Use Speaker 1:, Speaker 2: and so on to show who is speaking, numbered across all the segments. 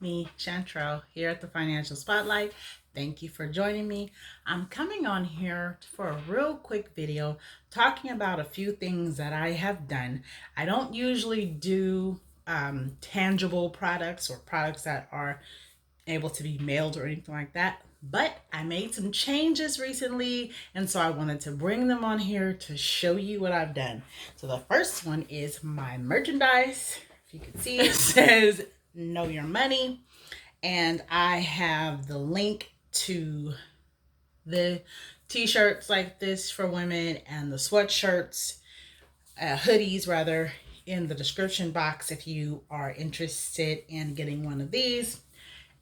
Speaker 1: me, Chantrell, here at the Financial Spotlight. Thank you for joining me. I'm coming on here for a real quick video talking about a few things that I have done. I don't usually do tangible products or products that are able to be mailed or anything like that, but I made some changes recently, and so I wanted to bring them on here to show you what I've done. So the first one is my merchandise. If you can see, it says Know Your Money, and I have the link to the t-shirts like this for women and the sweatshirts, hoodies rather, in the description box if you are interested in getting one of these.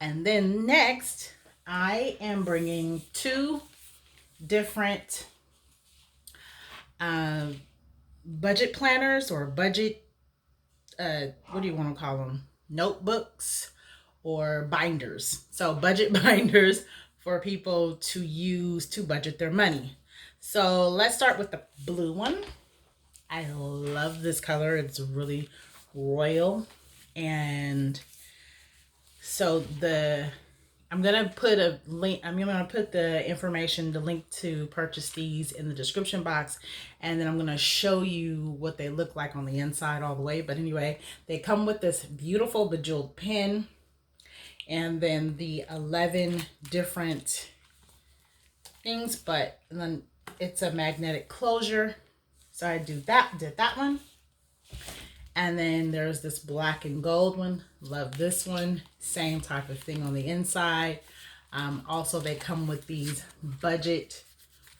Speaker 1: And then next, I am bringing two different budget planners or budget, what do you want to call them? Notebooks or binders. So budget binders for people to use to budget their money. So let's start with the blue one. I love this color. It's really royal. And so I'm going to put a link, I'm going to put the information, the link to purchase these in the description box. And then I'm going to show you what they look like on the inside all the way. But anyway, they come with this beautiful bejeweled pin and then the 11 different things, but then it's a magnetic closure. So I did that one. And then there's this black and gold one. Love this one. Same type of thing on the inside. Also, they come with these budget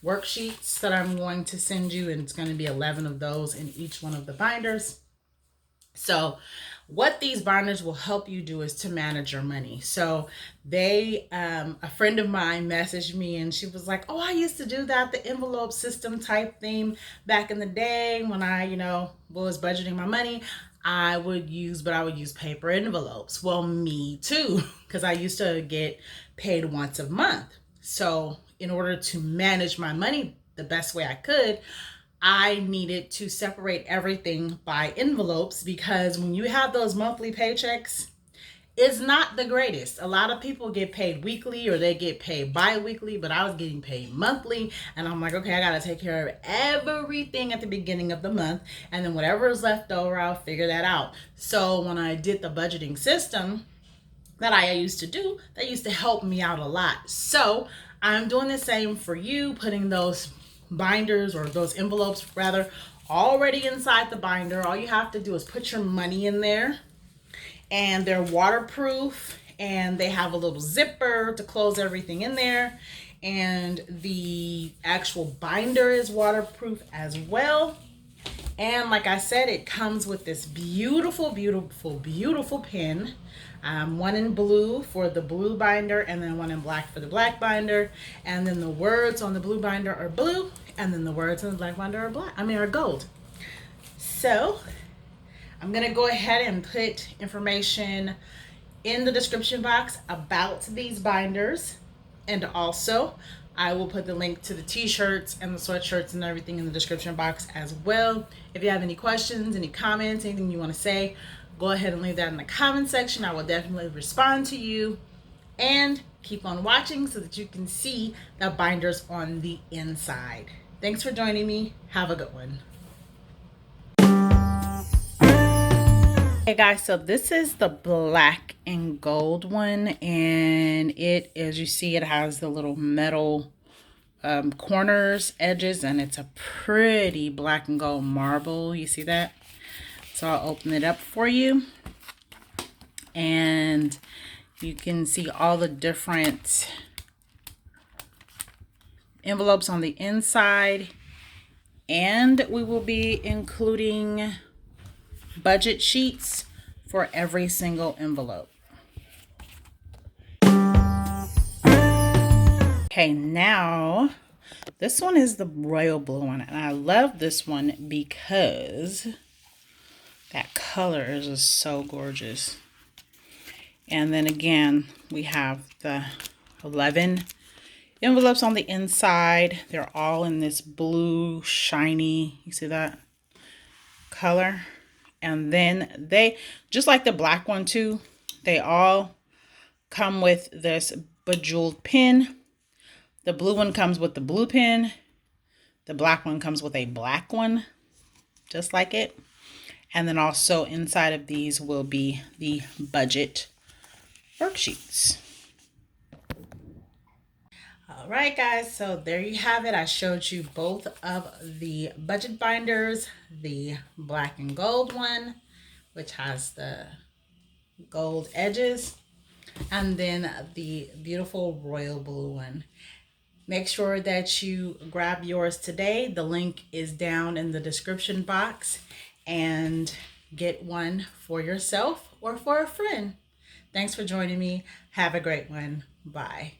Speaker 1: worksheets that I'm going to send you. And it's going to be 11 of those in each one of the binders. So what these binders will help you do is to manage your money. So a friend of mine messaged me and she was like, oh, I used to do that, the envelope system type thing back in the day when I, was budgeting my money. I would use paper envelopes. Well, me too, because I used to get paid once a month. So in order to manage my money the best way I could, I needed to separate everything by envelopes, because when you have those monthly paychecks, it's not the greatest. A lot of people get paid weekly or they get paid bi-weekly, but I was getting paid monthly. And I'm like, okay, I got to take care of everything at the beginning of the month. And then whatever is left over, I'll figure that out. So when I did the budgeting system that I used to do, that used to help me out a lot. So I'm doing the same for you, putting those binders, or those envelopes rather, already inside the binder. All you have to do is put your money in there, and they're waterproof, and they have a little zipper to close everything in there, and the actual binder is waterproof as well. And like I said, it comes with this beautiful, beautiful, beautiful pin. One in blue for the blue binder, and then one in black for the black binder. And then the words on the blue binder are blue, and then the words on the black binder are gold. So I'm gonna go ahead and put information in the description box about these binders, and also I will put the link to the t-shirts and the sweatshirts and everything in the description box as well. If you have any questions, any comments, anything you want to say, go ahead and leave that in the comment section. I will definitely respond to you. And keep on watching so that you can see the binders on the inside. Thanks for joining me. Have a good one. Hey guys, so this is the black and gold one, and it, as you see, it has the little metal corners, edges, and it's a pretty black and gold marble. You see that? So I'll open it up for you, and you can see all the different envelopes on the inside, and we will be including budget sheets for every single envelope. Okay, now this one is the royal blue one, and I love this one because that color is just so gorgeous. And then again, we have the 11 envelopes on the inside. They're all in this blue, shiny, you see that color? And then they, just like the black one too, they all come with this bejeweled pin. The blue one comes with the blue pin. The black one comes with a black one, just like it. And then also inside of these will be the budget worksheets. All right, guys, so there you have it. I showed you both of the budget binders, the black and gold one, which has the gold edges, and then the beautiful royal blue one. Make sure that you grab yours today. The link is down in the description box, and get one for yourself or for a friend. Thanks for joining me. Have a great one. Bye.